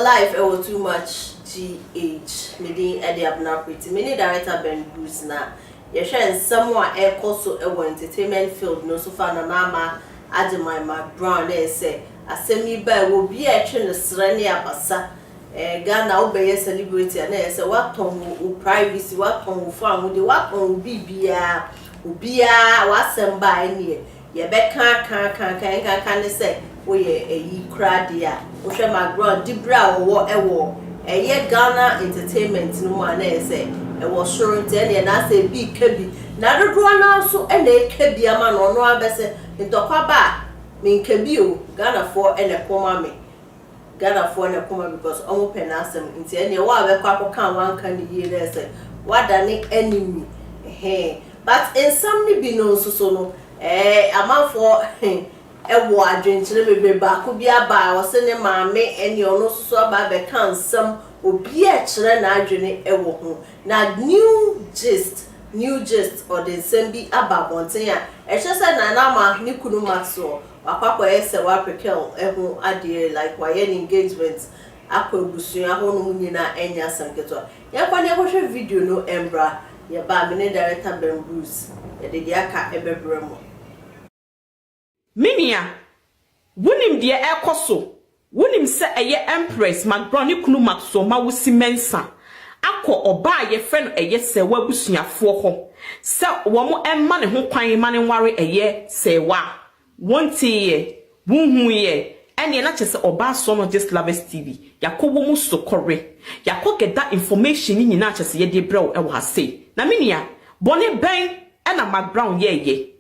life it was too much GH. Meaning Eddie Abner pretty. Many director Ben Bruce na. You share someone air also a entertainment field no so far na mama add my Mcbrown there say asemi by will be a train srani abasa. Ghana obey celebrity and say what on privacy, what on farm, what on BBA, Ubia, what some by near. Ye be can say we a cradia. Usha Mcbrown dibra or ewo. A ye Ghana entertainment no one say it was sure and I say big kebi. Now the draw now so and they kebi a man or no abese in Tokaba. Mean kebio Ghana for and a coma me. Ghana for and a coma because open us into any while the couple can one can year say what than enemy. Hey, but in some be no so no. A man for a war drink to be back could be a bar or send a mammy and you're no so by the can some will be a children I journey a walk. Now new gist or the same be about one thing. It's just an anama Nikunu Maxwell. Papa is a wapikel ehu adie like why engagements akwa busuya hono nyina enya sanketo. Ya kwa ne hwehwe video no embra ya ba me director Ben Bruce ya de aka ebebremo. Minia wonim de ekoso wonim se eye Empress Mcbrown kunu Maxwell ma wosi mensa akọ oba ye friend eye se wabusuafo ho se wo mo emma ne ho kwan ma ne nware eye se wa wonti ye wunhu ye ene na chese oba so no just Lovers TV yakowo mu sokore yakogeda information ni na chese ye de brew e wa se na minia bone ben na Mcbrown ye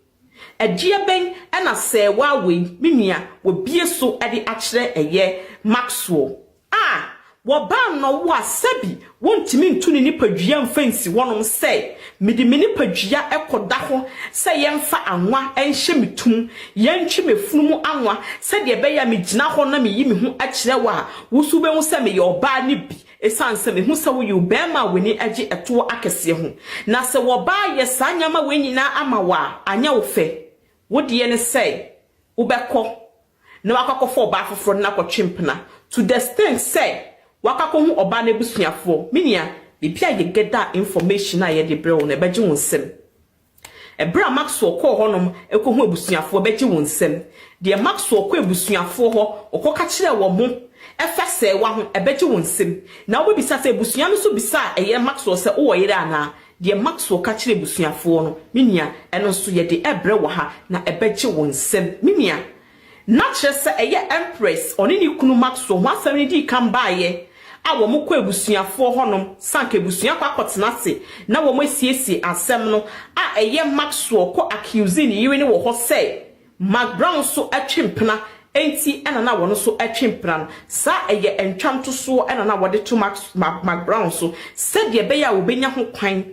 Ejia ben ena se wa we minia we bie so ede akire eye Maxwell wo ba no wo asabi wontimi ntuni ni padua mfansi wonom se mede mini padua ekoda ho se yemfa anwa enhye metum yentwi mefunu anwa se de be ya megina ho na meyi me hu akire wa wusu be hu se me ye oba ni bi esanse me hu se wo yu be ma weni age eto akese ho na se wo ba ye sanyama we nyina ama wa anya wo fe wo de ne se wo bekọ na wakakofo oba foforo na kwotwempena to the extent say wakako hu oba na busuafo minia bibia ye geda information na ye de brew na beje wonsem ebra Maxwell ko honom ekohu abusuafo beje wonsem de Maxwell ko abusuafo ho okoka kire wo mo efese wa ho ebeje wonsem na wo bisa se abusua no so bisa eye Maxwell se wo yire ana de Maxwell ka kire abusuafo no minia eno so ye de ebre wo ha na ebeje wonsem minia na kire se eye Empress oni ni kunu Maxwell ho asam ni di kan baaye awo mo ko ebusuafo honom sanka ebusua kwa kotenase na wo mo asiesie asem no eye Maxwell ko accuse ni yire ni wo ho say Mcbrown so atwempena enti ena na wo no so atwempena sa eye entwanto so ena na wo de to Mcbrown so said ye be ya wo benya ho kwan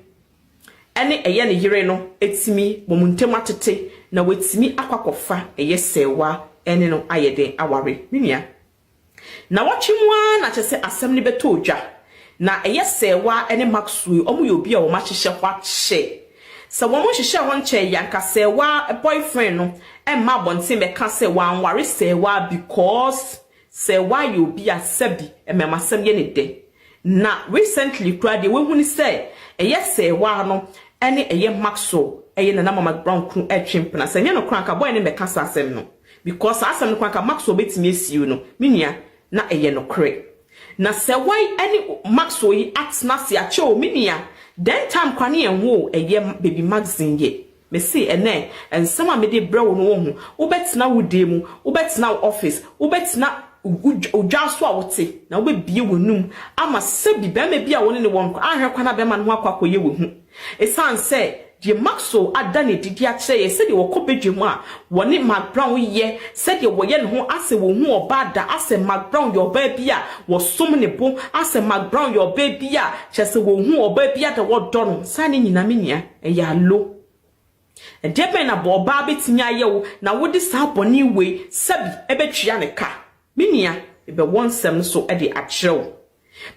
ene eye ne yire no etimi wo muntem atete na wetimi akwakofa eye sewa ene no ayede aware minia na wachimwa na chese asem ni beto odwa na eye sewa ene Maxwell omu yobi a wo ma hyehye kwa hye se wo mo hyehye ho nche yanka sewa boyfriend no emma bonte me ka se wa anware sewa because sewa yobi a sabi emema sem ye ne de na recently crowd we hu ni say eye sewa no ene eye Maxwell eye na Mcbrown kru etwempena se nye no kranka boy ne me ka asem no because asem no kranka Maxwell betimi esiu no minia na eye no kre na se wai ani Maxwell yi atna se ache o minia den time kwane enwo eye baby magazine ye me see ene ensem a me de brew no ho wo betina wo de mu wo betina wo office wo betina udwaso a wote na wo be bie wonum ama se bi be ma bia woni ne won ahwe kwana be ma no akwakoye wo hu esan se die Maxwell adane didi akire ye se de wo kobedwemu a woni Mcbrown ye se de wo ye ne ho ase wo hu obada ase Mcbrown yo ba bia wo som ne bo ase Mcbrown yo ba bia chese wo hu oba bia de wo do no sane nyina menia ya lo edebe na bo ba betinya ye wo na wo de sa boni we sabi ebetwia ne ka menia ebe wonsem so e de akire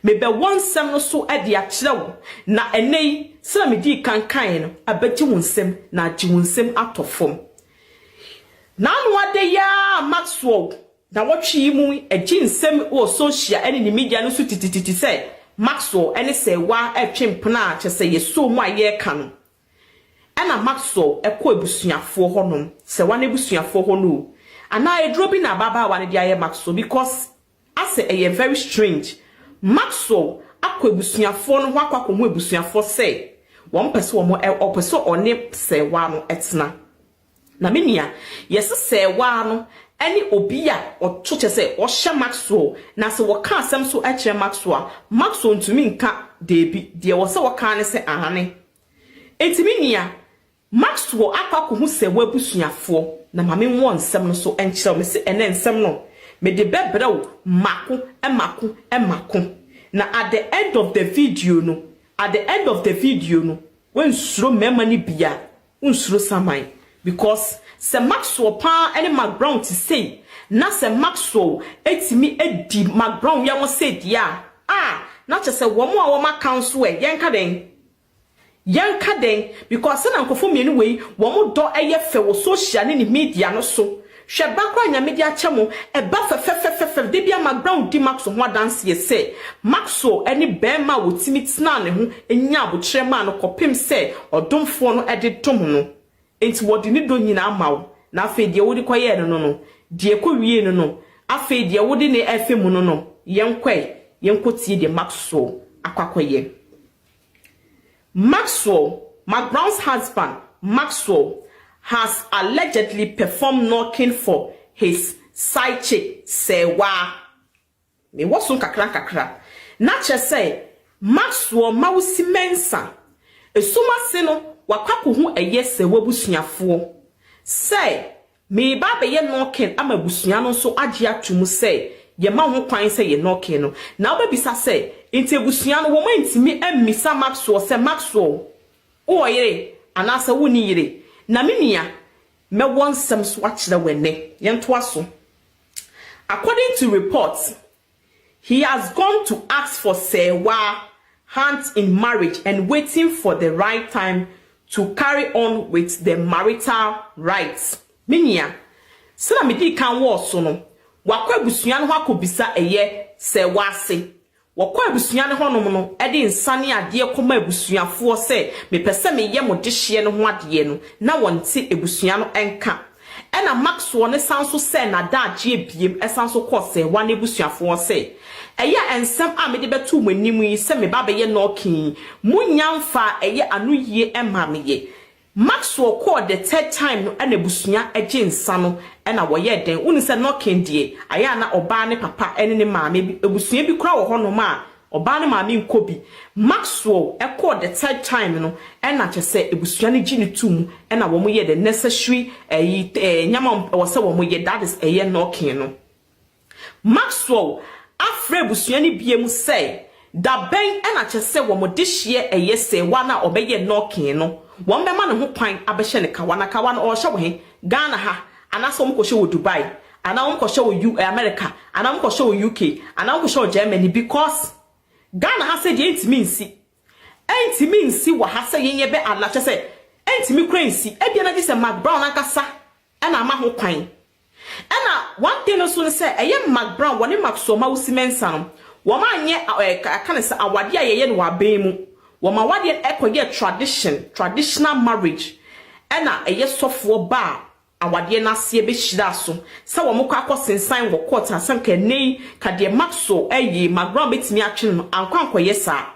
mebe wonsem no so ade akyerew na enei se me di kankan no abegye wonsem na agye wonsem atofom na no ade ya Maxwell na watchi yi mu agye nsem wo social ene ni media no so titititi say Maxwell ene say wa etwempna a chese ye so mu aye ka no ena Maxwell ekọ ebusuafo honom se wa na ebusuafo ho no ana edro bi na baba wa ne dia ye Maxwell because ase eye very strange Maxwell akọ ebusuafo no ho akọ mu ebusuafo say won pese wo mo opese one se wa no etna na menia yes se wa no any obia or choche say or sha Maxwell na se wo ka asem so a kire Maxwell ntumi nka debi de wo se wo ka ne se ahane entimi nia Maxwell akwa ko hu se wabusuafo na mame won nsem no so enkyere me se ene nsem no me de bebrew mako na at the end of the video no when suro mema ni bia unsuro samai because se Maxwell pa any Mcbrown to say na se Maxwell etimi edi Mcbrown ya won say dia na che se wo mo a wo ma council yenka den because na nkofo mienu wei wo mo do eye fe wo social ni media no so hwe bakwa nya media chemo e ba fe de bia Mcbrown di Maxwell ho dance ye say Maxwell any bema wo timi tina ne ho enya abotire ma no kopim say odomfo no ede tom no enti wodi ni do nyina amawo na afa de wodi koye no de ko wie no afa de wodi ne afa mu no yenkotie de Maxwell akwakoye Mcbrown's husband Maxwell has allegedly performed knocking for his side chick Sewa me wosun kakra na che say Maxwell mawusi mensa esuma se no wakako hu eye Sewa busuafo say me ba be ye knocking ama busua no so age atumu say ye ma ho kwan say ye knocking no na obebisa say inte busua no wo mantimi amisa Maxwell say Maxwell o yire anasa woni yire na minia me won some swatch the wene yento aso. According to reports, he has gone to ask for Sewa hand in marriage and waiting for the right time to carry on with the marital rights. Minia so na me di kan wo so no wakwa abusua no akobisa eye Sewa se wakwa abusua no honom no ede nsane ade koma abusuafo se me pese me ye modehye no ho ade no na wonte abusua no enka ena Maxwell ne sanso se na daagye biem esanso kose wa ne abusuafo se eye ensem a me de betu manim yi se me ba be ye no kin munyamfa eye anoyie ema me ye Maxwell called the third time no ena abusua agye nsa no ena wo ye den unu se no kin die aya na oba ne papa ene ne maame abusua bi kura wo hono ma oba ne maame nkobi Maxwell called the third time no ena che se abusua ne gini tum ena wo mo ye the necessary nyama wo se wo mo ye that is eye no kin no Maxwell afre abusua ne biem say da ben ena che se wo mo de hye eye se wa na obeye no kin no won be ma ne ho kwan abehye ne kawana o hye wo he Ghana ha anaso mo ko hye wo Dubai ana mo ko hye wo America ana mo ko hye wo UK ana mo ko hye wo Germany because Ghana ha se de entimi nsi wa ha se yenye be ala che se entimi kura nsi e bia na je se Mcbrown akasa ana ma ho kwan ana one thing no so se eye Mcbrown woni Maxwell ma wusi mensa no wo ma anye aka ne se awade ayeye no wa ban mu wo ma wade ekoye traditional marriage ana eye sofo ba awade na se be hira so se wo mokọ akosensan wo court asem ka nei ka de Maxwell Mcbrown betimi atwe no ankwankoye sa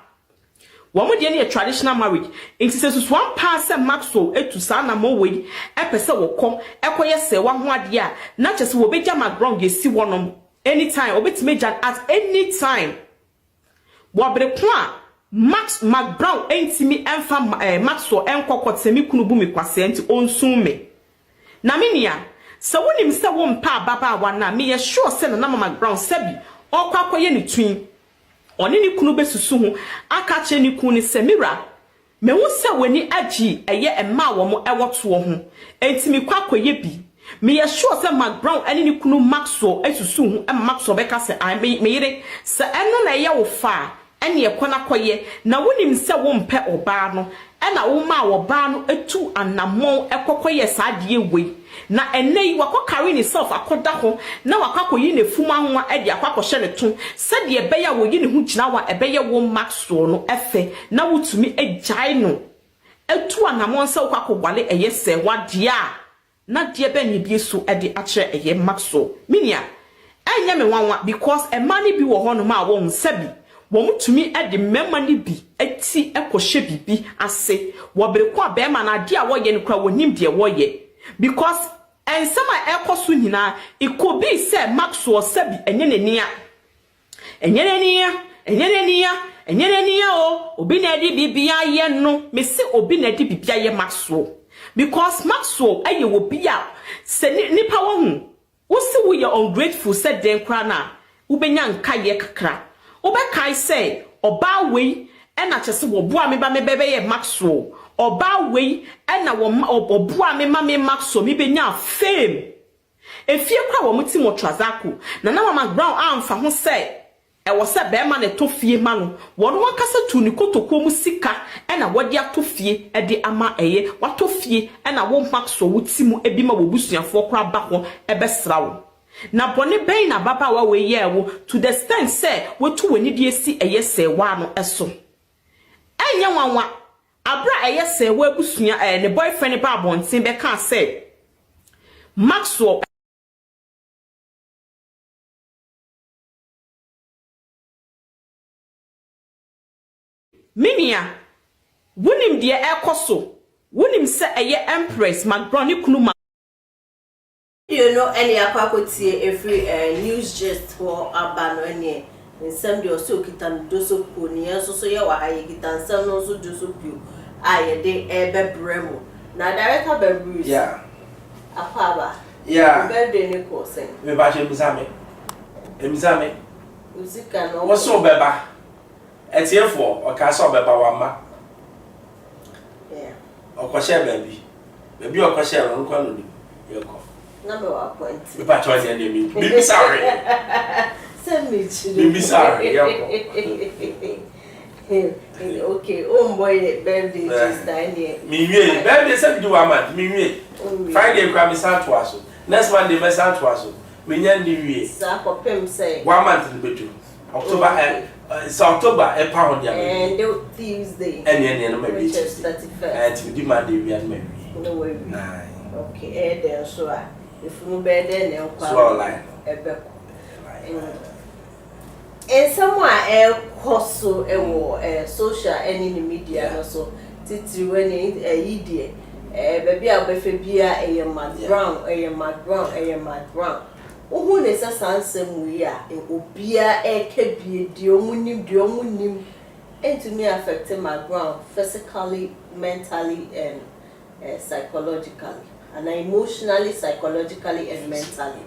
wo mo de ne traditional marriage inti se susu one pass Maxwell etu sa na mo we epese wo kom ekoye se wa ho ade a na chese wo beja Mcbrown ge si wonom anytime obetimi jan at any time wo abrekwa Mcbrown entimi emfa Maxwell enkokotemi kunu bu mi kwase enti onsume na minia se wonim se wo mpa baba wa na me ye sure se na Mcbrown sabi okwakoye ni twin oni ni kunu besusu ho aka che ni kunu se mira me hu se wani agi eye emma wo mo ewoto ho entimi kwakoye bi me ye sure se Mcbrown ani ni kunu Maxwell esusu ho Maxwell beka se me yire se eno na ye wo fa ene ekona koye na wonim se wo mpe oba no ena wo ma oba no etu anamon ekokoye saade we na enei wakokare ni self akoda ho na wakakoyi ne fuma nwa ede akwakohye ne to se de ebeya wo yi ne hu gina wa ebeye wo Maxwell no efe na wotumi agyae no etu anamon se wakokogwale eye se wade a na de ebe ne bi so ede akere eye Maxwell minia enya me wanwa because e mani bi wo ho no ma wo nsabi wo mutumi ede memma ni bi eti ekohye bibi ase wo bere kwa be ma na de a wo ye ne kra wo nim de wo ye because ensema ekoso nyina it could be say Maxwell sabi enyenenia o obi na edi bibia ye no me se obi na edi bibia ye Maxwell because Maxwell aye wo bia se nipa wo hu wo se wo ye ungrateful se den kra na wo benya nka ye kakra wo be kai say oba wei ena chese wo boa me ba me bebe ye Maxwell oba wei ena wo oboa me ma me Maxwell me benya fame efie kra wo muti mo trazaku na Mcbrown amfa ho say e wo se be ma ne to fie ma no wo no wakasa tu ni kotoko mu sika ena wo de ato fie e de ama eye wato fie ena wo Maxwell wuti mu ebi ma wo busuafo kra ba ho e be srawo na bone ben na baba wa we ye wo to the extent say wo tu woni de esi eye se wa no eso enya wanwa abra eye se wa busua ne boyfriend ba bontin be kan say Maxwell minia wunim de ekoso wunim se eye Empress Mcbrown kunu you know any akwakotie every news gist for abano any nsem de oso kitan doso ko ni enso so ye wa haye kitan nsem no so doso pio aye de ebebremo na director be Bruce yeah akwaba yeah birthday ne ko sen me ba che emizame usika no wo so beba etiefo o ka so beba wa ma yeah o ko share baby o ko share no kwa no ni ye ko number 1 point me ba cho dey me sorry send me to me sorry okay boy birthday just dine me wie birthday say do wa man me wie Friday kwa me san to aso next Monday me san to aso me nya ndi wie sa ko pem say 1 month ni betu October October e pa ho dia and Tuesday no me be 31st and di Monday we and me no way okay then so if no be there na kwa so online ebe and someone also social any media no so titi when idea baby abefe bia Mcbrown ohu ne sasansem wi a obia ekebie di omunim entumi affect Mcbrown physically, mentally and psychologically and emotionally, psychologically and mentally.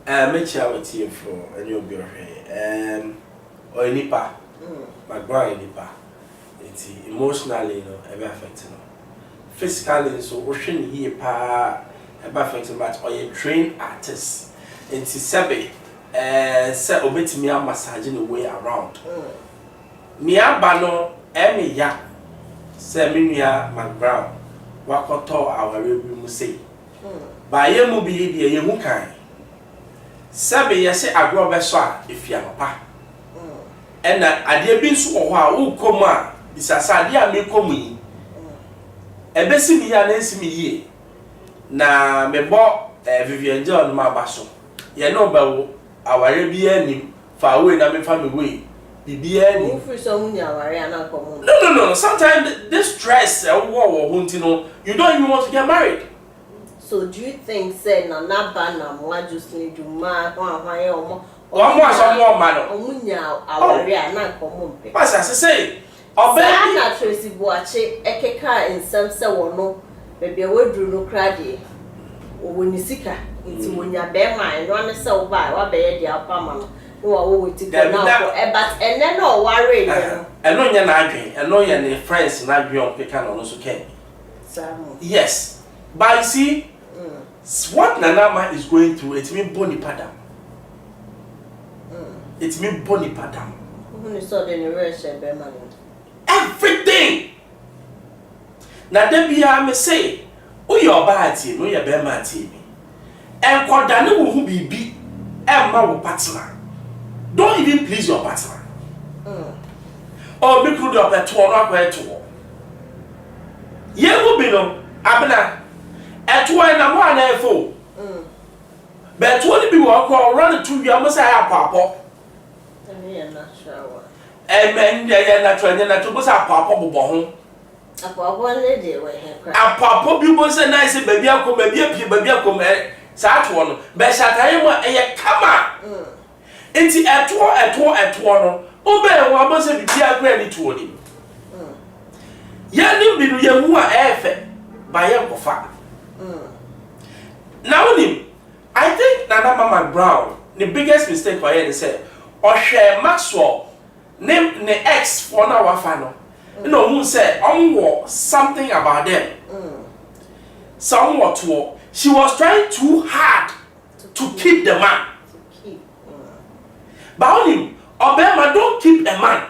Me chia with you for any of your or nipa Mcbrown nipa it's emotionally ever affecting physically so ocean here pa ever affecting but or a trained artist into sebe say obetimi a massaging the way around me abano emi ya say me nua Mcbrown wakoto awarebi mu say ba ye mu bi de ye mu kan sebe ye say agro be so a efia papa ena ade bi nso wo ho a wo komu a bisasa ade a me komu yi ebesi mi ya na esi mi yie na me bo Vivian John ma baso ye no ba wo aware bi anim fa we na me fa me we bibia ni free so munya aware ana komu no sometimes this stress wo hunti no you don't even want to get married. So do you think say na ba na mo just need to ma hwan ye omo omo aso mo ma no omunya aware ana komu mpe pass as say obey na Tracy Boache ekeka ensem se wono bebe wadru no krade woni sika nti wonya be man no ane se wo ba wa be ye dia pama no wo weti ko na but ene no worry no eno nya na adwen eno ye ne friends na adwen on peka no so ken yes but you see what Nanama is going through it mean boni padam it mean boni padam When you saw the rush and Berman. Everything. Now there be I may say, oh your bad team, oh your Berman team. And Kodani who be and my partner. Don't even please your partner. Or be good up at 2 or where to. Ye will be no, Abena. At 2 and 1 F4. But 20 people are running to you, I must say, Papa. I'm not sure. And men, they are not trying to go up Papa Bobon. A one lady where he cried. A Papa, people say, nice, baby, I come, baby, I come, Sat one, Bessatayama, and come on. It's at 2 Obey, one must be granny to him. Yanim be your more effort by Uncle Fat. Now, I think Nana Mcbrown, the biggest mistake for him said, or share Maxwell, name the ex for now final. No, who said, something about them. Somewhat to she was trying too hard to keep the man. But only, Obama, don't keep a man.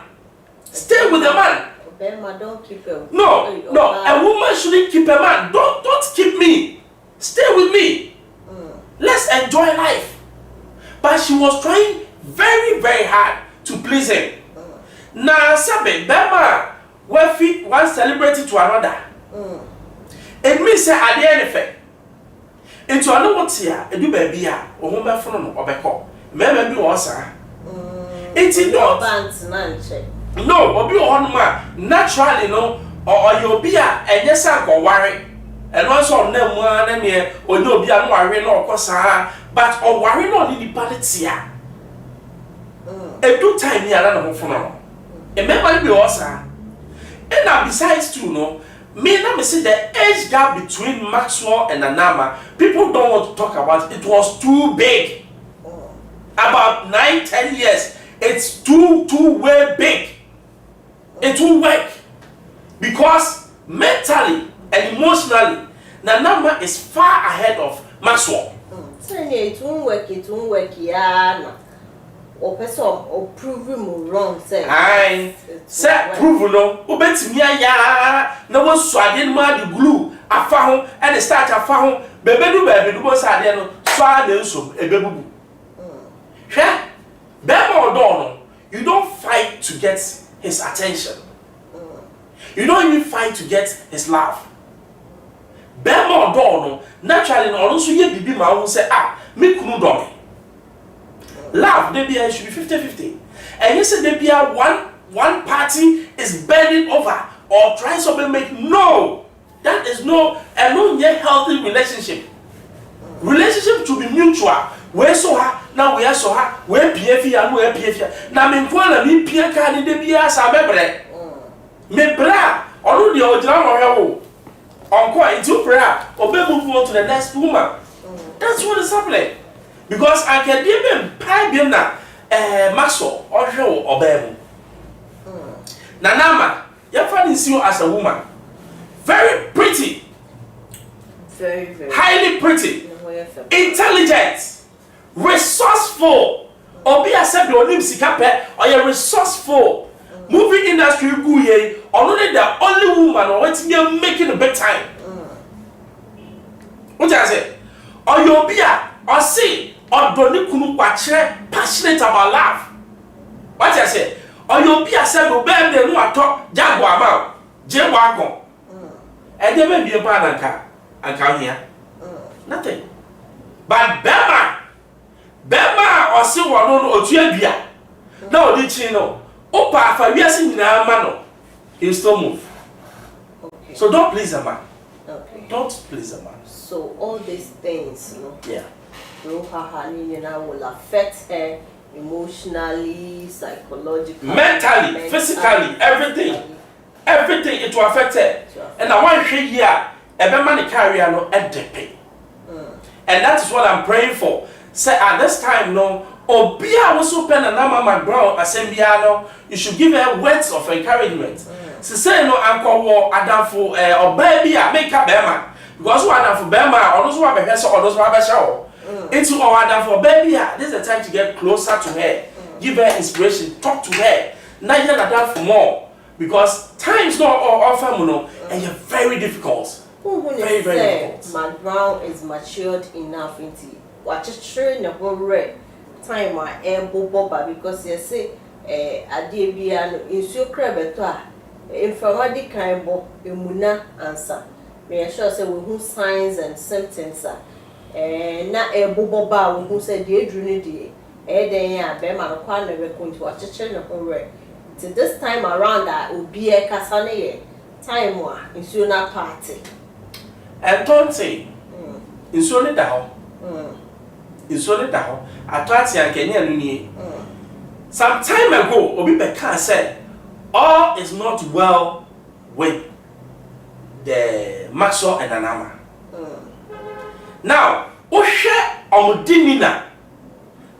Stay with the man. Obama, don't keep a No, a woman shouldn't keep a man. Don't keep me. Stay with me. Let's enjoy life. But she was trying very, very hard to please him. Now, Sabe, Bema, one celebrity to another. It means that at the end of it, into another year, a do baby, or home from or back home. Maybe also. It's not no, or be on man, naturally, no, or you'll be and yes, I go worry. And also, no one and here, or no be a worry, no, cosa, but or worry no in the party. A good time here, I don't know for now. A member be also. And now, besides, too, no. Me let me see the age gap between Maxwell and Anama. People don't want to talk about it. It was too big. About 9-10 years. It's too way big. It will work. Because mentally and emotionally, Nanama is far ahead of Maxwell. It won't work, yeah. Or person or prove him wrong, say. Aye, say prove no. Ubet me ya. No one swaddling man the glue. I found and the start I found. Baby do boss I no swad so a baby. Sure, Bema or Dono, you don't fight to get his attention. You don't even fight to get his love. Bema or Dono, naturally, also ye bibi ma who say me kunu do. Love, they should be 50-50. And you say they be one party is bending over or trying to make no. That is no yet healthy relationship. Relationship should be mutual. Where so her, now we are so her, where PFE and where PFE. Now me kwala me pia can de bia sa mebre. Me bra, or the original or quite into prayer, or be move on to the next woman. That's what is happening. Because I can even pay them na Maxwell or show or baby. Nanama, you find you as a woman. Very pretty. Very highly pretty. Intelligent. Resourceful. Or be accepted or name sikape or you're resourceful. Movie industry go ye only the only woman or what's making a big time. What I say? Or you'll be or see or don't kunu passionate about love. What I say? Or you'll be accepted or bear the no talk jaguar about J-Wagon. And there may be a bad and come here. Nothing. But Bema or see one or two beer. No, did you know? Opa, for years in mano, he'll still move. Okay. So don't please a man. Okay. Don't please a man. So all these things, you know, yeah, will affect her emotionally, psychologically, mentally, physically, everything. Everything it will affect her. And I want to hear every man carry no at the pay. And that is what I'm praying for. Say at this time, no, Obia was open and Mcbrown Assembliano, you should give her words of encouragement. So say no uncle war Adam for or baby I make up Bema. Because what Adam for Bema or those who have a vessel or those who have a show. It's all Adam for baby. This is the time to get closer to her. Give her inspiration, talk to her. Now you're not for more because times not offer no, and you're very difficult. Very difficult. Mcbrown is matured enough into watch a train the whole red time my boba because you say a debian in so crabbetua informatic kind bo imuna answer. May I sure say we signs and symptoms are na boba who said the adrenity then ya be man kwa na we going to watch a train the whole red. To this time around that will be a casane time wa in sooner party. And don't say, in solid down, in solid down, I thought you can some time ago, Obibeka said, all is not well with the Maxwell and Anama. Now, Osha Omudinina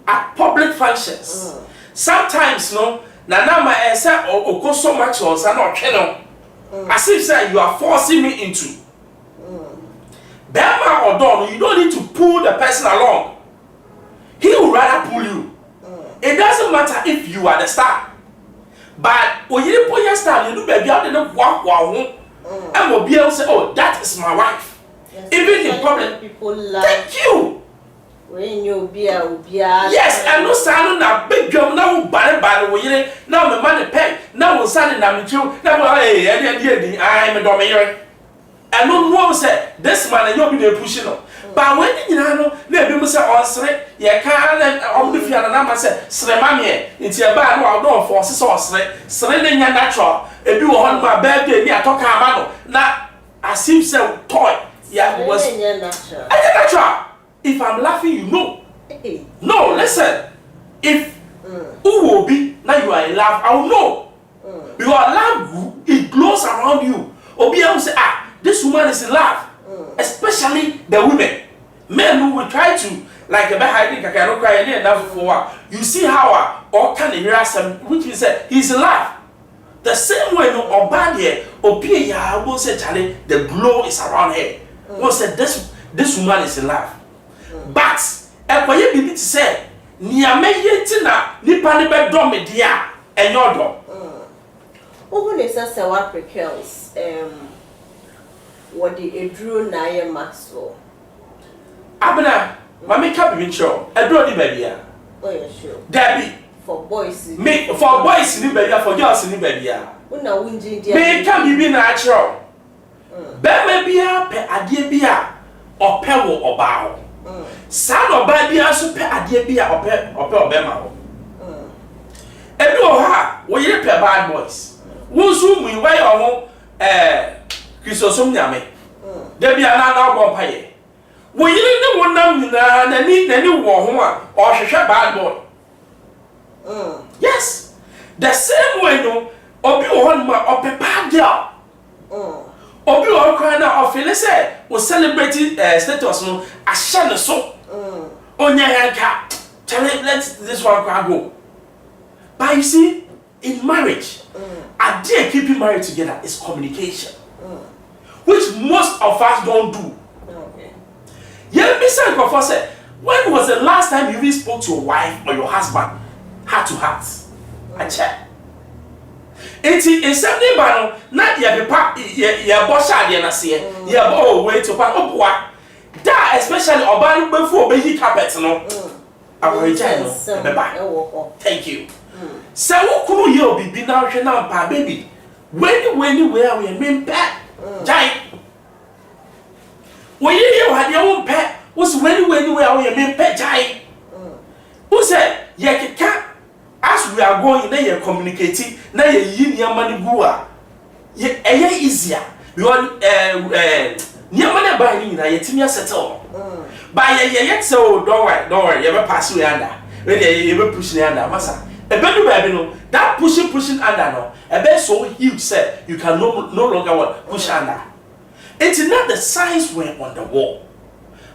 at public functions. Sometimes, no, Nanama said, oh, so much or not channel. As if say you are forcing me into. Bema or Don, you don't need to pull the person along. He will rather pull you. It doesn't matter if you are the star. But when you pull your star, you do baby out in the walk. And will be able to say, oh, that is my wife. Yes, even in public. People like Thank you. When you be a yes, and no sound na big drum now bad we now my money pay now we sound na me now hey I'm a domain. And no one say this man you be pushing no. But when you know na be say on sre ye can on the fear na say sre ma me nti e ba no don force so sre na nya natural e bi wo hon ma birthday ni atoka ama no na asim say toy ya was natural. If I'm laughing, you know. No, listen. If who will be now you are in love, I will know. Because love it glows around you. Or be able to say, ah, this woman is in love. Especially the women. Men who will try to like a hiding I cannot cry any enough for. You see how or can hear some which is he's in love. The same way no or bad here or be ya will say Charlie, the glow is around her. Will say this woman is in love. But ekwaye bibi ti say niame yeti na nipa ne be do me dia enyo do ohu ne say Afric girls what the edru na ye Maxwell abena mama ka bi ncho edru di ba bia oh yeah sure Debbie for boys me for boys ni ba bia for girls ni ba bia una wunji dia me ka bibi na achro be ma bia pe ade bia ope wo oba ho San or baby also pay a dear beer or Obama. And do ha, we pay bad boys. Who's whom we wear on Christosum Yame. There be another one pay. We didn't want them and need any war or share bad boy. Yes, the same way no, or be on my upper bad girl. Obi o cry na of let's say we celebrating status no ahye so onya yanka let this one go. But you see in marriage idea keeping marriage together is communication which most of us don't do. Okay. Yeah, be say go say when was the last time you even spoke to your wife or your husband heart to heart? I check. Enti inside ba no na ye pepa ye bo shade na se ye bo wait to pa opoa da especially oban befu obeyi carpet no aborigine no beba thank you so wo kunu ye obibi na hwe na pa baby when where we mean pa jai wo ye wa de wo pa wo se when where we mean pa jai who said ye keka as we are going na ye communicating na ye yi niam ni gu a ye easier because niam na ba ni na ye timi settle ba ye so don't worry ye be pass we under when ye be push ni under masa e be do ba bi no that pushing under no e be so huge say you can no longer push under. It's not the signs were on the wall.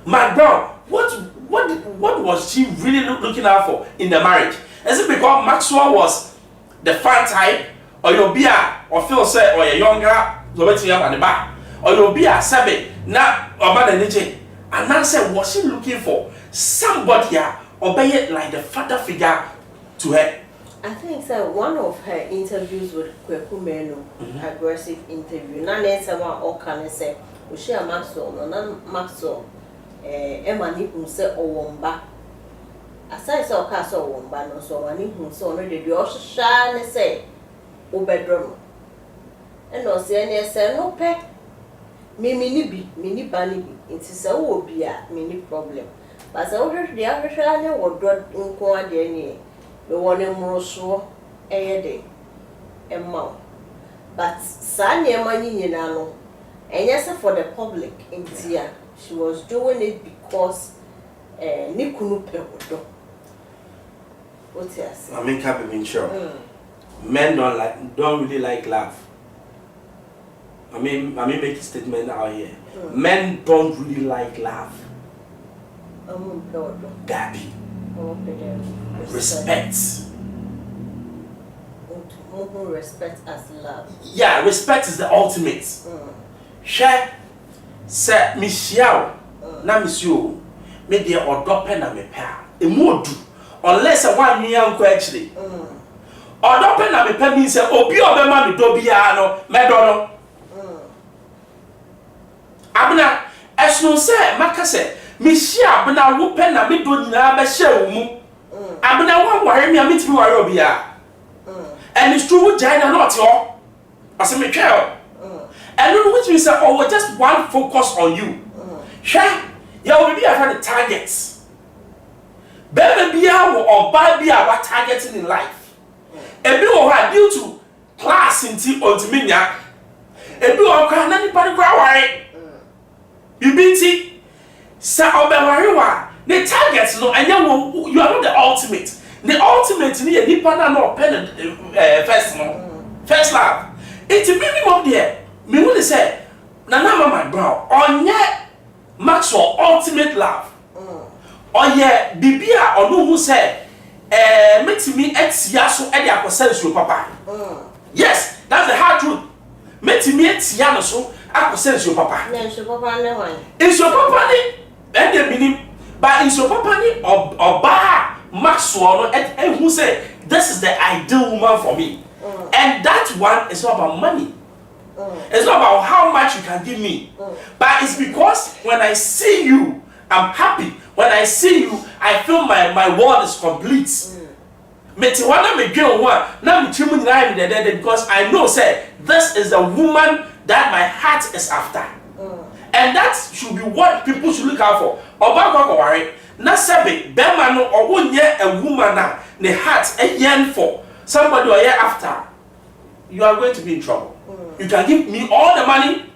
Mcbrown, what was she really looking out for in the marriage? Is it because Maxwell was the fun type, or you'll be or feel say, or you're younger, so waiting up at the back, or you'll be a seven, not about the and now say, was she looking for somebody or be it like the father figure to her? I think so. One of her interviews with Kweku Meno, aggressive interview. Na nesa wa okane say, we share Maxwell, no na Maxwell. Emma ni hu say owomba. Aside say oka say owomba no so wani hu say no de osha ne say obedro. And no say any say no pe. Me ni ba ni bi. Nti say wo bi a me ni problem. But say wo hwe de ahwehwa ne wo do nko ade ni. The one in Moroso, but Sanya Mani Nano, and yes, for the public in Tia, she was doing it because Nikunu Pewodo. What's yes? I mean, can't be sure. Men don't really like love. I mean, make a statement out here. Men don't really like love. Gabby. Respect. Respect as love. Yeah, respect is the ultimate. Share, say, Michelle, na Monsieur, me dear or drop pen and me pair. A more do, unless a 1 year uncle actually. Or drop pen and me pair means, oh, be over mammy, Dobiano, Madonna. Abna, as no say, Macase, Michelle, but now whoop pen and me do na show. I'm not one me meet me and it's true China not your as a child. And which means that oh just one focus on you. Sure, you will be a targets. Baby be or buy be our targeting in life. And be what due to class in tea or Timinia. And do all kind anybody worry. You beat Sir Obewariwa. The targets no and you are not the ultimate. The ultimate need a partner no pen first no first love. It's a minimum there. Me will say Nana Mcbrown on yet Maxwell ultimate love. On yet Bibia or no who said makes me ex yaso e dia sense your papa. Yes, that's the hard truth. Makes me ex yaso sense your papa. Yes, your papa ne wan. It's your papa and the minimum. But in so company or bar Maxwell and who say this is the ideal woman for me. And that one is not about money. It's not about how much you can give me. But it's because when I see you, I'm happy. When I see you, I feel my world is complete. Because I know say this is the woman that my heart is after. And that should be what people should look out for. Oba worry. Na sebe bema no or a woman na the heart a yearn for somebody or after. You are going to be in trouble. You can give me all the money,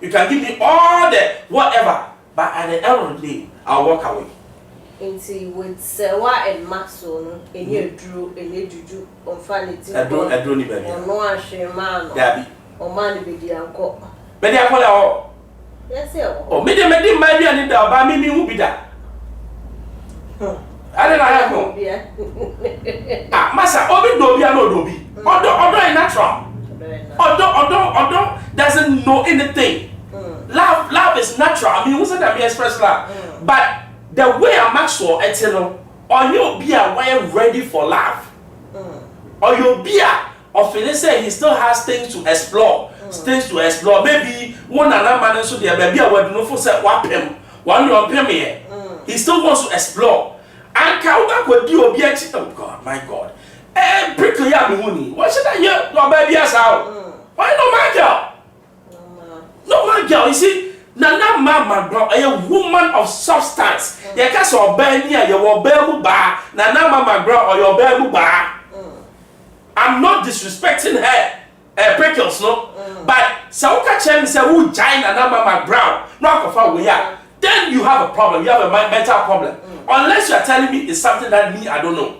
you can give me all the whatever, but at the end of the day, I'll walk away. With Sewa and Maxwell, and you drew and you do on vanity. I don't even know. No, I share man. Gabby. Or man be the uncle. But I call all. Yes, sir. Oh, me my be an by me who be that. I don't know. Massa, Obi Dobia no Dobi. Although natural. Although doesn't know anything. Love is natural. I mean, who said that we express love? But the way a Maxwell eternal, or you'll be aware ready for love. Or you'll be or Philip say he still has things to explore. Things to explore. Maybe one another man so there maybe I would know for say what him. One you pay me. He still wants to explore. And Kauga could do a beach. Oh God, my God. Prickly young money. What should I hear? No baby as out. Why no my girl? No my girl, you see, Nana Mcbrown, a woman of substance. You can't so bear near your bear bar, Nana Mcbrown or your bear bar. I'm not disrespecting her, prickles, no. But Sauka Chen say who giant Nana Mcbrown, not of how we are. Then you have a problem, you have a mental problem. Unless you are telling me it's something that me I don't know.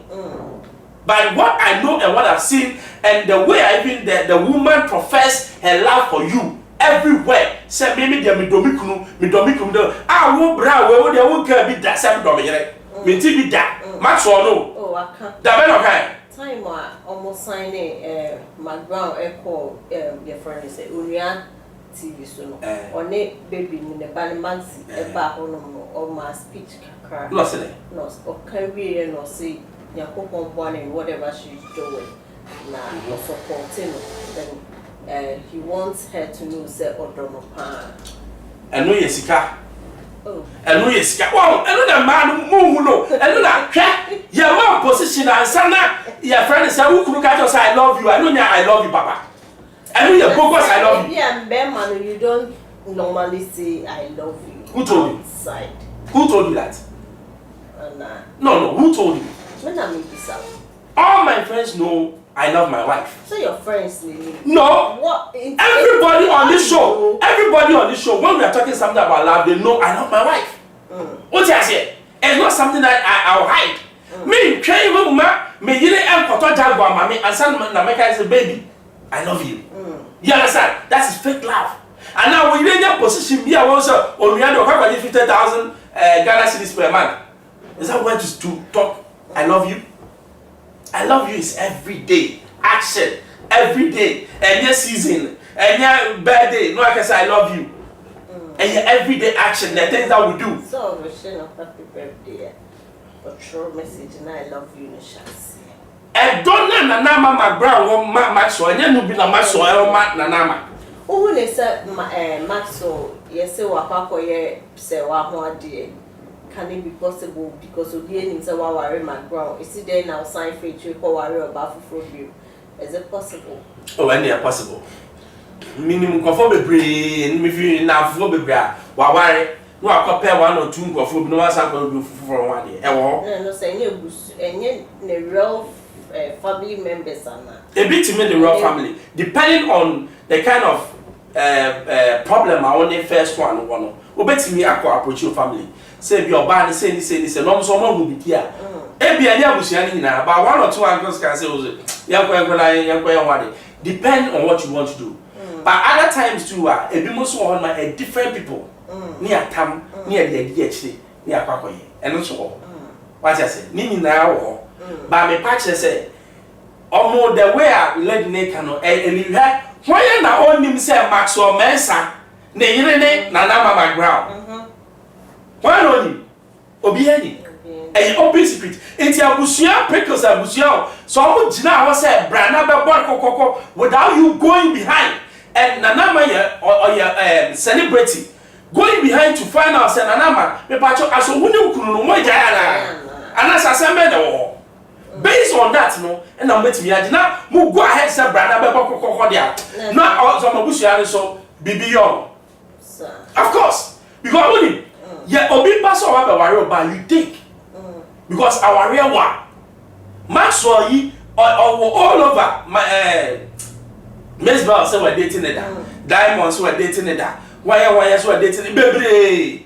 But what I know and what I've seen, and the way I even the woman profess her love for you everywhere. Say maybe they me domikunu. Ah, wo bra we they won't be that same domire. Me ti be that. Maxwell no. Oh, I can't. That be okay. Time almost signing Mcbrown echo your friend say Urian TV so no. Or ne baby in the Banimansi eba hono or my speech kakra. Lost it. No, or carry no say Yakopon born in whatever she's doing. Now, supporting, then he wants her to know say Odonopa. And no yesika. Oh. And no yesika. Wow, and no man no. And no your mom position and sana your friend say who could catch us I love you. I know I love you, Papa. I know your focus I love you. Yeah, man, you don't normally say I love you. Who told you? Outside. Who told you that? No, who told you? When I meet this out. All my friends know I love my wife. So your friends, Lily? No. What? Everybody on this show, when we are talking something about love, they know I love my wife. What I say? It's not something that I'll hide. Me, train me, you ain't got to mommy, and son, Nameka is a baby. I love you. You understand? That's fake love. And now we in your position, we are also on the other 50,000 Ghana cedis per month. Is that what to talk? I love you. I love you is every day action, every day, and your season, and your birthday. No, I can say I love you. And your everyday action, the things that we do. So, we should not happy birthday. But true message, and I love you, Nishas. And don't know Nanama Mcbrown or Maxwell, and then you be a Maxwell or Nanama. Oh, when they said Maxwell, yes, so Papa, ye say, what dear. Can it be possible because of the end of our Mcbrown? Is it there now sign for you for worry about for you? Is it possible? Oh, and they are possible. Minimum conform brain, if you now for the bra, while worry, no, I compare 1 or 2 of food, no one sample for 1 year. No, saying you and yet the real family members are not. A bit to me, the real family, depending on the kind of problem I only first one. Who bet me I could approach your family. Say your band, say this, and almost someone will be here. Maybe I never see any now, but 1 or 2 uncles can say, depend on what you want to do. But other times too, a bit most on a different people near Tam, near the DHC, near Pakoye, and also what I say, Nini now, but my patch say, almost the way I let Nakano, and you have why not only himself Maxwell Mensa, Nene, Nanama Mcbrown. Why not you? Obiani. And open secret. It's your bushia, prickles and bushia. So I would now say, Branaba Barco without you going behind. And Nanama or your celebrity going behind to find out, and Nanama, the patch as a woman couldn't know and as I said, based on that, no, and I'm with me. I did not move go ahead, sir, Branaba Barco. Not all some bushia, so be beyond. Of course, because only. Yeah, Obi pass over the warrior, but you take because our real one, Maxwell, all over my Mcbrown say we're dating it. Diamonds were dating it. Wires were dating it. Baby,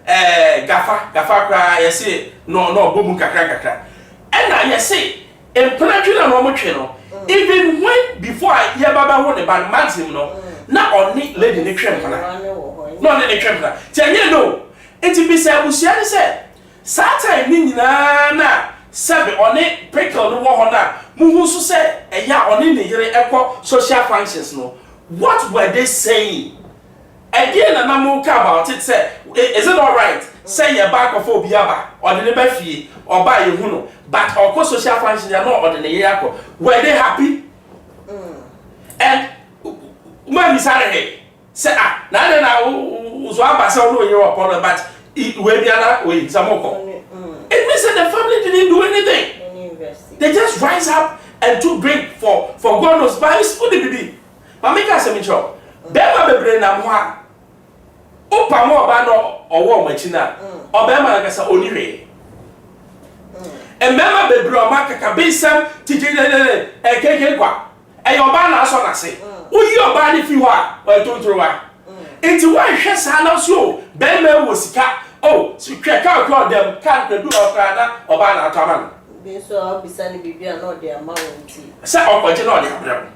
Gafa cry. You say no, boom, kakra. And now you say in planetary and normal channel. Even when before I hear Baba won the band maximum, no, not only lady the tramp, no, the tramp. Tell you no. It be said, we said, Saturday, Nina, Sabi on it, prickle the war on that. Muhusu said, a ya on in the echo social functions. No, what were they saying? Again, and I'm more about it. Say, is it all right? Say your back of Obiaba or the Nebefi or buy your Huno, but of course, social functions are not on the Yako. Were they happy? And when we started, say, now then I. So I pass on your opponent, but it will be another way. It means that the family didn't do anything. They just rise up and to drink for God knows by his food baby. But make us a job. Bema be brain na mwa. Opa mo ba no owo machina. Obema na kasa onire. And bema be bro makaka be sam tijile keke kwa. E yo ba na so na se. Uyi oba ni fi wa o tontorowa. Into why has so Bema was cat. Oh, so check out them can't do or ban Taman. So I'll be sending baby and not their mountain. Say, or continue their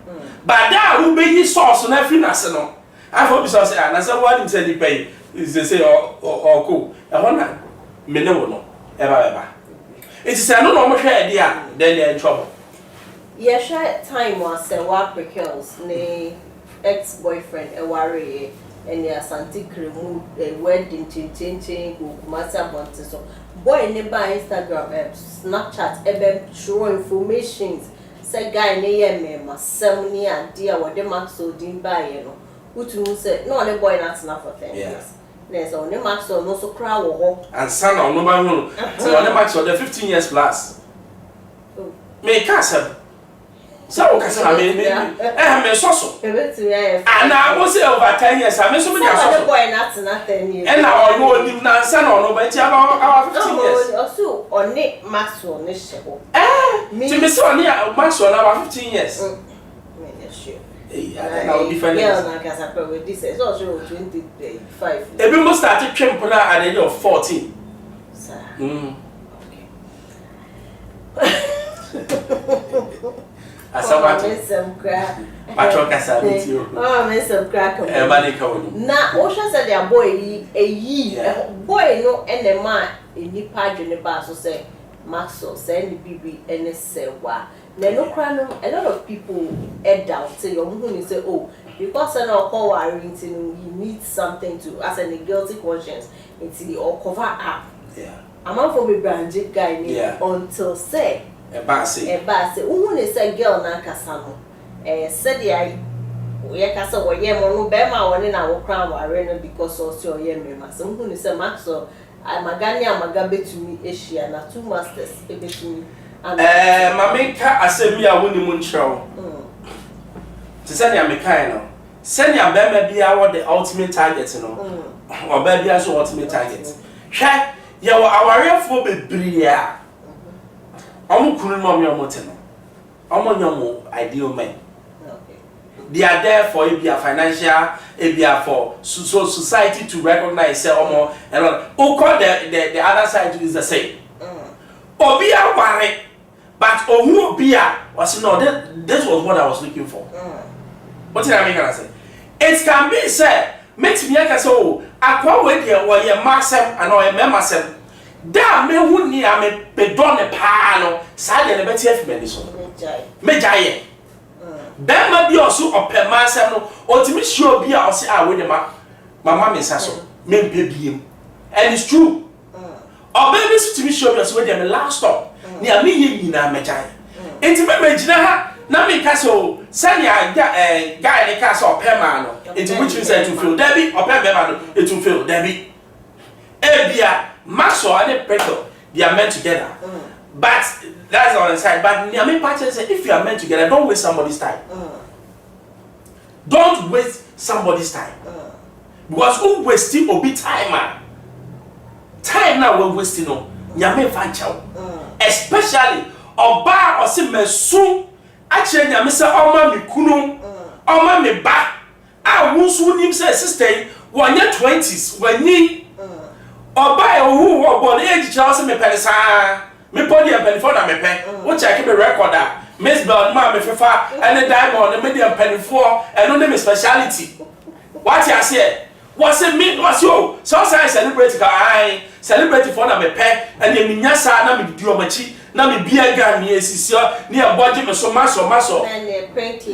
but there will be sauce on every national. I hope so. Say, and as I want to tell you, pay is they say, or cool. I want me no ever. It is a normal idea, then they're in trouble. Yes, time was a work because ex-boyfriend a worry. and ya santi kremu wedding chin go kumasa bonte so boy ne ba Instagram Snapchat show informations say guy ne ye me masem ni ade a wode Maxwell din ba ye no utu say no ne boy not enough for 10 years yes on ne Maxwell no so cry wo ho and son no ba hu so on ne Maxwell the 15 years plus me ka say so okay say me me so and I was say over 10 years I me so me so boy not 10 years and now you onim na say no but about 15 years also on ne Maxwell ne shebo to me so on Maxwell about 15 years me sure I don't know different yeah na kasa pe with this it's also 25 ebi mo start twem na at the age of 14 sir Asawati. Patro kasa biti o. Oh, me some crack. Manika woni. Na o sha say their boy boy no ene man enipa dwene ba so say Maxwell say ni bibi ene say wa. Na no kra no a lot of people doubt say you who say oh because na call worrying you need something to as a guilty conscience until or cover up. Yeah. Among for be branded guy until say Eba say who ne say girl na kasa no said ya we kasa wo ye mo no be ma woni na wo kra ware no because o so ye me ma so who ne say Maxwell amagani amaga betumi ehia na two masters betumi mameka asemi a woni mu nchrew to send ya mekai no send ya be ma bia wo the ultimate target no o ba bia so ultimate target hwe ye wo awarefo bebre a omo kunu no me omo te no omo nyomo ideal men they are there for a financial for society to recognize say omo and all the other side is the same obi a ware but ohu obi a was no this was what I was looking for what did I mean can say it can be said makes me like so akwa we dey wo ye maxem and o ye memasem da me hu ni a me pedon ne pa no sa de ne beti afimani so me jaye Bema bi osu opemasem no otimi sure bi a osi a we de mama me saso me mpe biem and it's true baby otimi sure bi osi we de me last stop ni a me ye nyina me jaye enti me magina ha na me ka so send ya guy ne ka so opema no enti which means to feel debi opema no it to feel debi ebia Maxwell and Preto they are meant together but that's on the side. But I mean, Patrick said, if you are meant together, don't waste somebody's time. Don't waste somebody's time. Because who wasting will be time, man. Time now we're wasting on. Nyame fanchao. Especially oba or si mesu. Actually, nyame say oma mi kunu, oma mi ba. Ah, wunsu nim say sister, wanye 20s, wanye. Oba who born age Charles me pelisa. Me podi and penny for na me pen. Wo check me recorder. Mcbrown ma me fefa and the diamond me dey penny for and no me speciality. What you say? Was it me was you? So say celebrate ka ai. Celebrate for na me pen and ye minya sa na me di o machi na me bia ga me esisio na e boje me so maso.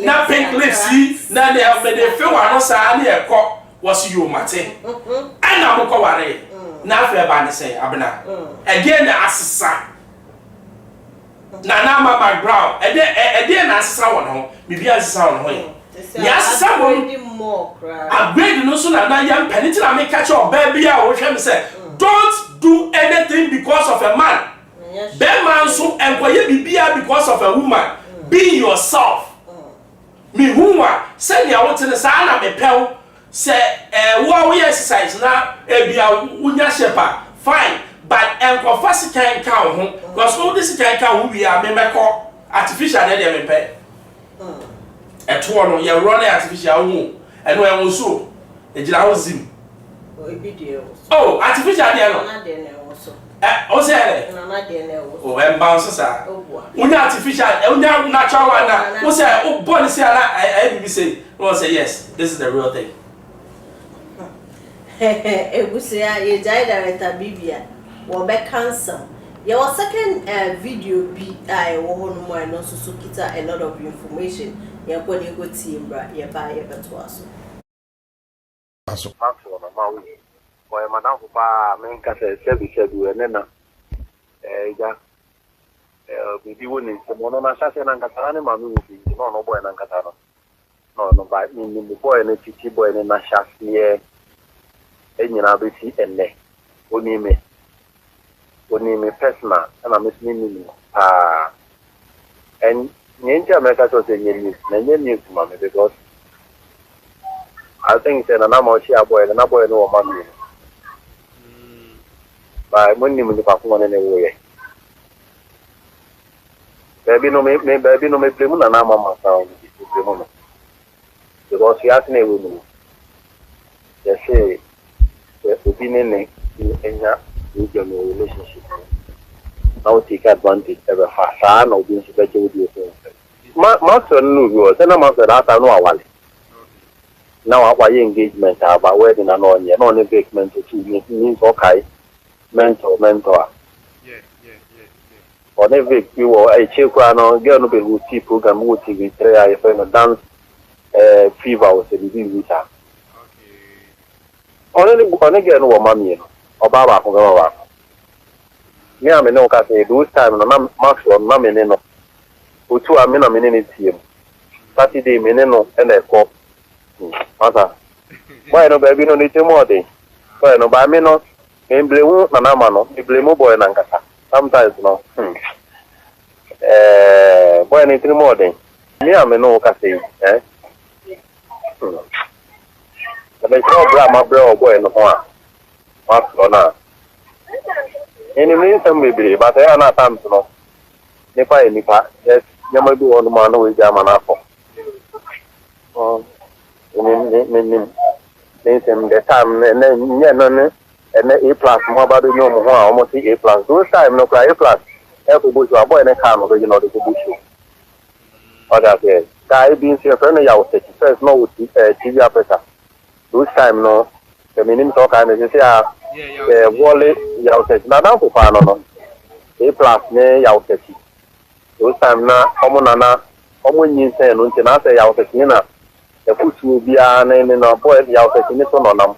Na pink lips na me dey fe wa no sa na e ko was you mate. And na mo ko ware. Na afa ba ne say abena. Again na asesa. Na Mcbrown na asesa won ho bibia asesa won ho ya asesa won upgrade no so na yam penity na me catch up baby a wo hwe me say don't do anything because of a man be man so enkoye bibia because of a woman be yourself me huwa say ya wo tene sa na me pew say wo exercise na bia wunya shepa fine but enko can count ho because all this can count we are me meko artificial na dey me pe eto no ye run artificial wo eno e wo so ejira ho zim artificial dey no na dey na wo so o say na dey na wo o em bounce sa unya artificial unya natural one na wo say o born say na I be say no say yes this is the real thing egusia ye jai director bibia wo be cancel your second video bi wo ho no mo no so kita a lot of information ye ko dey go team bra ye ba ye beto aso Maxwell na mawu. Boy madam papa men ka se sebi ene na ja bibi woni se mono na sase na nkata na mami wo bi no boy na nkata no ba ni boy na titi boy na sase enyina be si ene oni me personal na me ni and nyenja meka so se nyeni na nyeni mami because I think that na mo share boy na boy no mami ba money mo pa ko ne wo baby no me blame na mama sound blame no because he has ne wo no they say opinion ne enya with your relationship now take advantage ever fast no be so beje with you ma so no go say na ma so that no awale now our engagement about wedding and on no engagement to means okay mentor on every you will a check no girl no be who program who TV 3 I find dance fever was a disease visa on again no mami no obaba ko gawa me am no ka say those time no Maxwell na me no otu am na me ne tie Saturday me no and e ko asa boy no baby no ni temo de boy no ba me no me blame na ma no me blame boy na nkasa sometimes no boy ni temo de me am no ka say the bra boy no ho a na any mean some baby but I na time no nipa yes nyama bi won ma no we jama na afọ the time and A plus more about the normal almost A plus. Those time no cry A plus. Every bush or boy and a car of the bush. Other guy being here for any hour, first no TV operator. Those time no, the minimum talk and they say, Wally Yauset, not down for fun no. A plus near Yauset. Those time now, Homonana, Homonin say, and I say Yauset. The foot will be a name in a boy, the outfit in this one on them.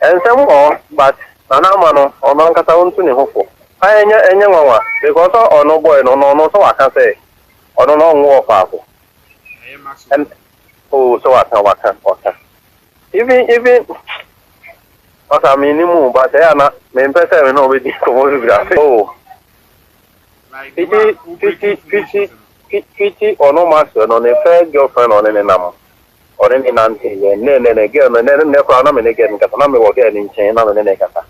And some more, but Nanamano or Nankata to Nihopo. I ain't any one because or no boy, no, so I can say, or no long war powerful. And oh, so I can. Even what I mean, but they are not main person already. Oh, 50 or no master on a fair girlfriend on any number or any nancy, and then again, and then never again, Catanami again in China and any cata.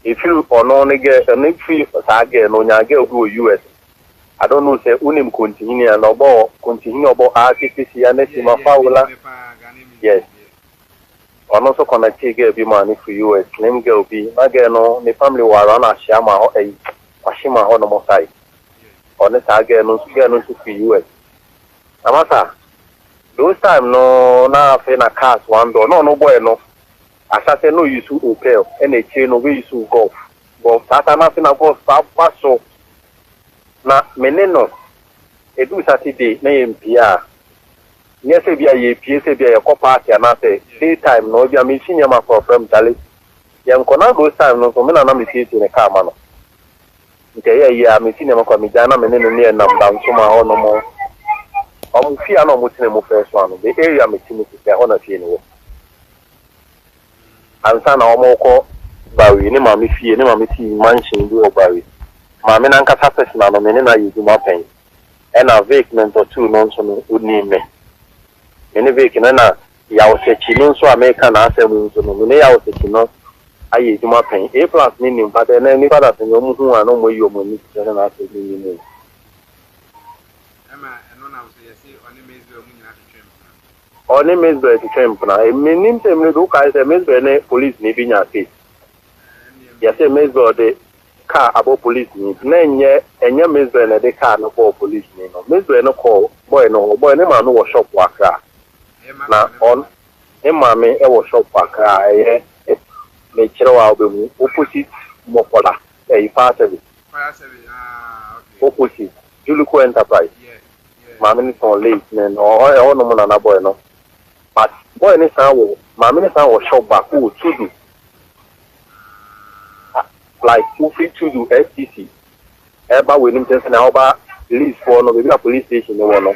If you or no nigger, and if you again on your girl go US, I don't know, say unim continue and about continue about artificial and Faula. Yes. Or also connect girl be money for US, name girl be, again, no, the family were on a shama or a Washima on the more side. On the target, no to US. Amasa, those time no na fena cars one door, no boy no. As I say no use to hotel, any chain no we use to golf. That nothing about pass so. Na meneno, a do Saturday, name PR. Yes, if you are a PSA, be a party and I say, daytime no, you are missing your man for from Charlie. Young Conan those time no, so many are in a car man. Okay, yeah, I'm seeing them come down and near them down to my own no more. I'm fear no more than the first one. The area I'm seeing is the honor anyway. And son, I'm more Barry, any mammy fee, any mammy tea mansion do Barry. Mammy and Cassas now, no men I use my pain. And a vacant or two nonsense would need me. Any vacant and a Yao so I make an answer to no Yao Sechino. I use my pain. A plus meaning, but then any other thing you who are no more you money to tell us to be. Emma, and one house, I see only Mcbrown only Mcbrown to camp now. A meaning to me, look, I say Mcbrown police needing your face. Yes, Mcbrown the car about police needs. Then, yeah, and your Mcbrown the car no for police need. Mcbrown no call, boy, no shop worker. Now, on Emma may ever shop worker. Natural album opposite Mokola, a part of it. Opposite Julico Enterprise. Mammy on late men or no man boy no. but boy ni san wo maame ni san wo shop back wo tudu like ufi tudu STC eba we nim tense na oba police for no be a police station no no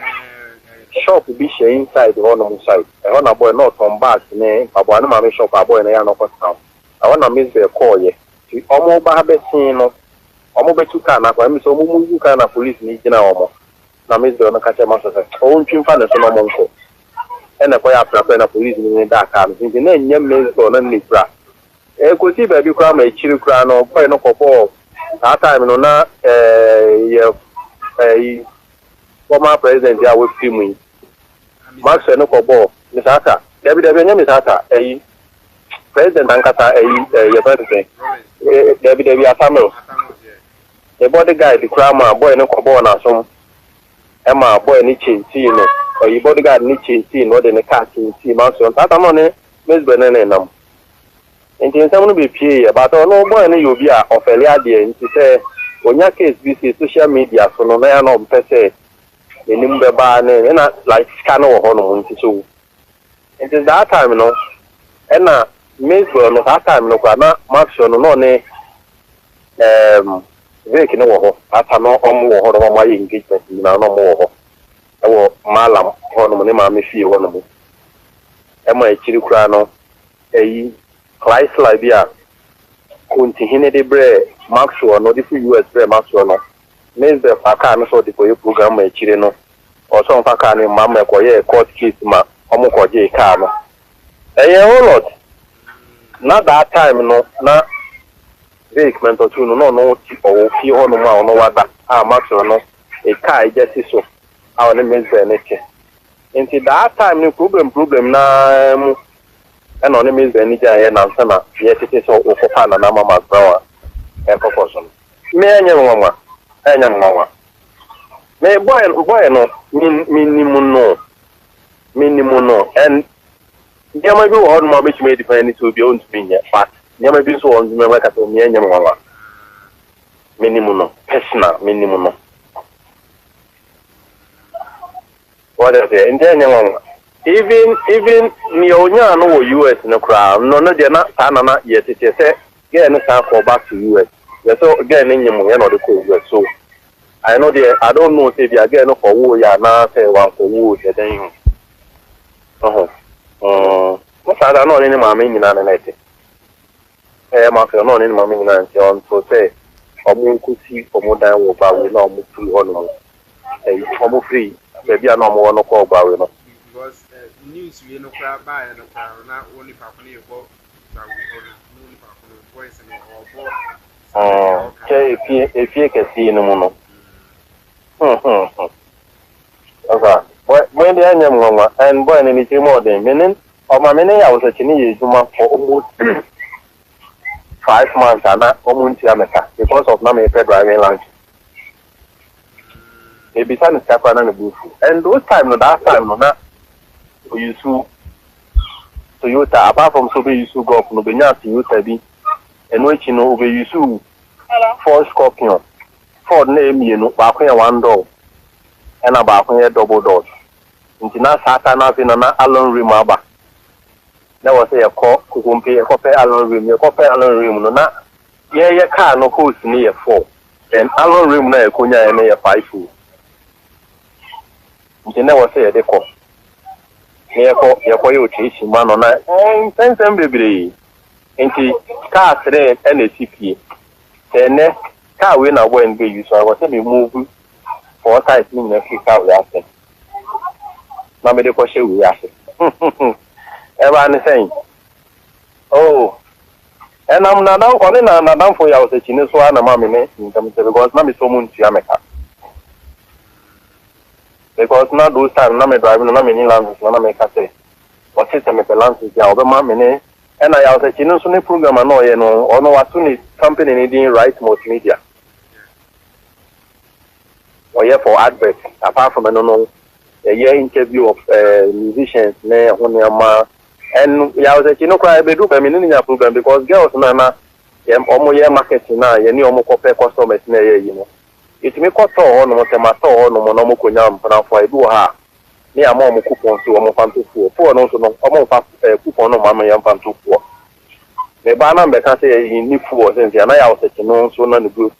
shop bi share inside the one side e na boy not on back ne abo na maame shop boy na ya no town I want to miss the call ye ti omo ba be sin no omo be tuka na kwa mi so omo mu yuka na police ni gina omo na miss the no ka che maso se o ntwimfa na so no mo nko ena kwa ya pra na police ni da ka no nti na nyem miss the no ni pra e ko si ba bi kwa ma chiri kra no boy no kopo that time no na former president ya we film Maxwell no kopo misata debi nyem misata president ankata your president debi asamro the bodyguard the crama boy no kobo na so ema boy ni chinti no or the bodyguard ni chinti no de ne car chinti ma so tata no ne Miss Benene nam enti nsam no be pie but no boy no you be a ofele ade enti say onya case bi social media so no na no mpese enim be ba ne na like scan wo ho no nti so enti that time no ena Maxwell no that time no kwa na Maxwell no ne Vic no wo ata no omo wo ho do ma ye engagement na no mo wo ewo malam ho no ne ma me fie wo no mo e ma chiri kura no Chrysler bia kunti hine de bre Maxwell no di fu US bre Maxwell no Maxwell aka no so di ko program ma chiri no o so aka ni ma me ko ye court case ma omo ko je ka no whole lot na that time no na Vic mentor tu no ti o fi ho no ma no wada Maxwell no e ka just so a ne Maxwell ne ke into that time no problem na mu and on the Miss Benija and Ansana, yet it is all for Pana Nama Mcbrown and proportion. Me and young mama, and young mama. May boy no, minimum no, and there might be one more which may depend to be owned to me yet, but there might be so on the America to me and young mama. Minimum no, personal, minimum no. What is it? And then young mama. Even Nionya no US no crowd, no de na tanana yet it say get no time for back to US. Yes, so again in your no the US. So I know I don't know if you again no for who ya na say one for who you then what I don't know any mammy in an night. Mark no any mammy in an on so say or moon could see for more than what I will not move to honor. Almost free, maybe I no more no call by no. Because news we no crowd by and not only Papani about only Papani voice and or if you can see no more. Okay. When the animal and boy anything more than meaning of my many I was a Chinese for almost 5 months and not almost America because of no driving lunch. Maybe some is capable and booth. And those time no that time no na you so Toyota apart from so be you so go no be nya Toyota bi and which you know be you so Ford Scorpion Ford name you know ba ko one door and ba ko double doors nti na sata na fi na alon rim aba na wo say e ko kukumpe e ko pe alon rim no na ye car no cost ni e 4 and alon rim na e konya e na e 5 nti na wo say e de ko you chase man on that. And send baby. Into car today and a CP. Then car win a when be you so I was saying move for size in the car we asked. Now me the question we asked. Everyone is saying, oh, and I'm not down for you. I was a Chinese one, a mammy, because now is so much to America. Because now those times, now me driving, now me in lands, now me say, what system me lands is ya over mammy, and I was a Chinese program, I know, you know, or no, what soon is company needing right multimedia. Or yeah, for adverts, apart from I don't know, a year interview of musicians, and yeah, I was a Chino cry, be do a minute program because girls, nana, almost year marketing now, you know, more customers, you know. It may cost all no more no kunyam for I do her. me am mo coupon so mo fanto for no so no mo fa coupon no ma yam fanto for me ba na be ka say ni for sense na ya was no so na the group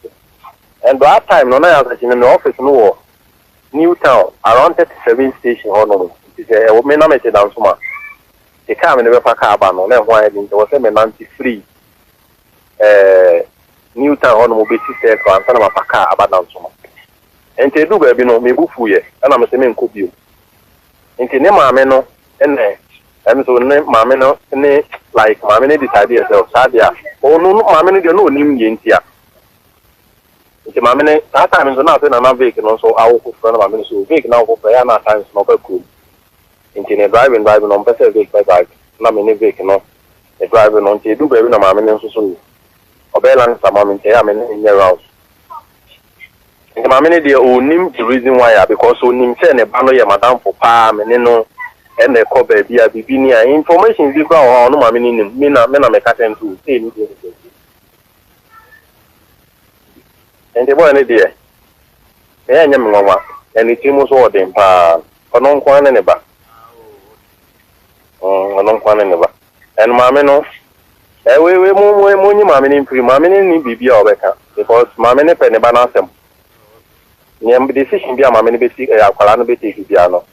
and that time no na ya was in the office no Newtown around 37 station no it is me na me say down so ma the car me never pack aba no na ho ayi nti was me 93 Newtown no mo be sister ko ansa na ma pack aba down so ma enti du ba bi no me bufu ye na me say me nko bio enti ne maame no ene so ne maame no ne like maame ne decide yourself sadia o no maame ne de no onim ye ntia enti maame ne that time so na say na vehicle no so awo ko fro na maame ne so vehicle na ko fro ya na time so no ba cool enti ne driving no pese vehicle bike na me ne vehicle no e driving no enti du ba bi na maame ne so obela na maame enti ya me ne near house enti maame ne de onim the reason why because onim say ne ba no ye madam for pa me ne no and the cover be a bibinia information is equal or no mammy me na me caten to say anything. And the boy in the and Yamma and it was ordering pa or non quan never. Oh, non quan never. And mammy we money mammy in free mammy in BB or Becca because mammy penny banasem. Yam decision be a mammy basic a colana basic piano.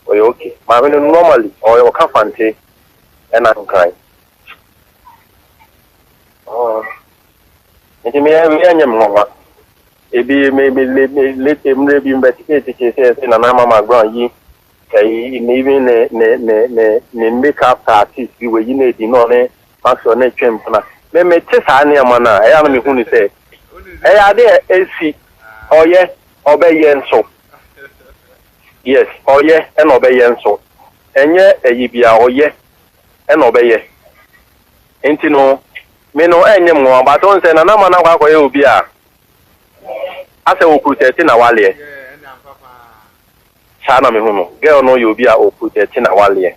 Okay, my normally or your company and I'm crying. Oh, it may have any more. It be maybe let him investigate the case in an Mcbrown ye. Even the makeup artist, you were in a dinner, Maxwell, Champion. Let me test any mana. I am who is say. Hey, are there AC? Oh, yes, obey and so. Yes, oh yeah, and obey so. And yeah, a yibia, oh yeah, and obey. Ain't no, me no any more, but don't say, no man, I will be a. I say, put it in a wally. Chana me home, girl, no, you'll be a put it in a wally.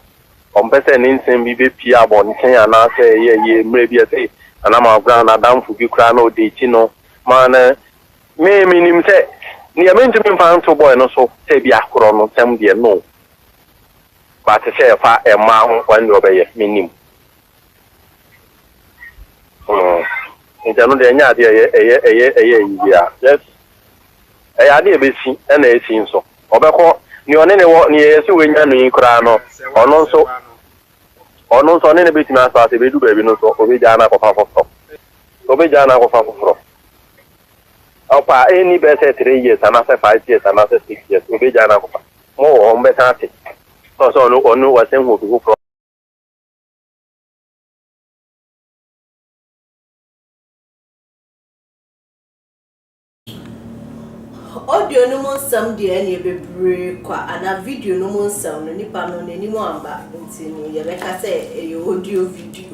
On person in same BBP, born, say, and I say, yeah, maybe I say, and I'm a ground, I down for you, crano, de chino, man, me mean him say. Ni amen to me fan to boy no so say bi akoro no tem de no but say fa e ma ho kwan do be ye minim no de nya de eye yia yes e ya de be si e na esi nso obekọ ni one ne wo ni esi we nya no ikura no ono nso ne be tima asa se be du ba bi no so obe ja na ko fa foforo Opa, any better 3 years, and after 5 years, and after 6 years, we be Jana. More better. So, no, was same who go from. Audio no more some dear any baby and a video no more sound, any panel, any more back until you like I say, a audio video.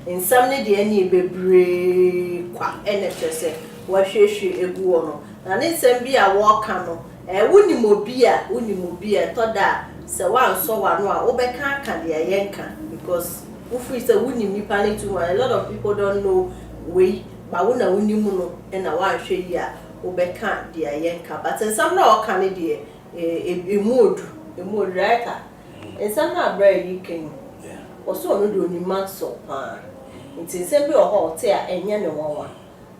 In some day, any baby quack, and say. Wahwehwe egu ono na ne nsem bi a woka no woni toda se wanso wano a obeka aka de ayenka because ufu is a woni nipa ne too a lot of people don't know we ba wona woni mu no na wanhwe yi a obeka de ayenka but nsem na woka ne de emodu right nsem na bra yi ken oso no do ni Maxwell pa nsem bi o te a enye ne wonwa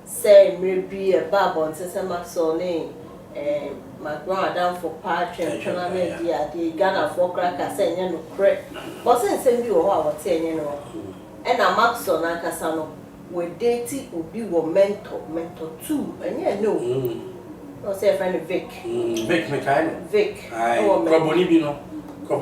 say maybe a babon say Maxwell Mcbrown down for Afric Media the Ghana for cracker say no correct but say bi wo ho a say no and na Maxwell na kasa no we date obi wo mentor 2 and no say friend Vic me kind Vic ai ko boni bi no ko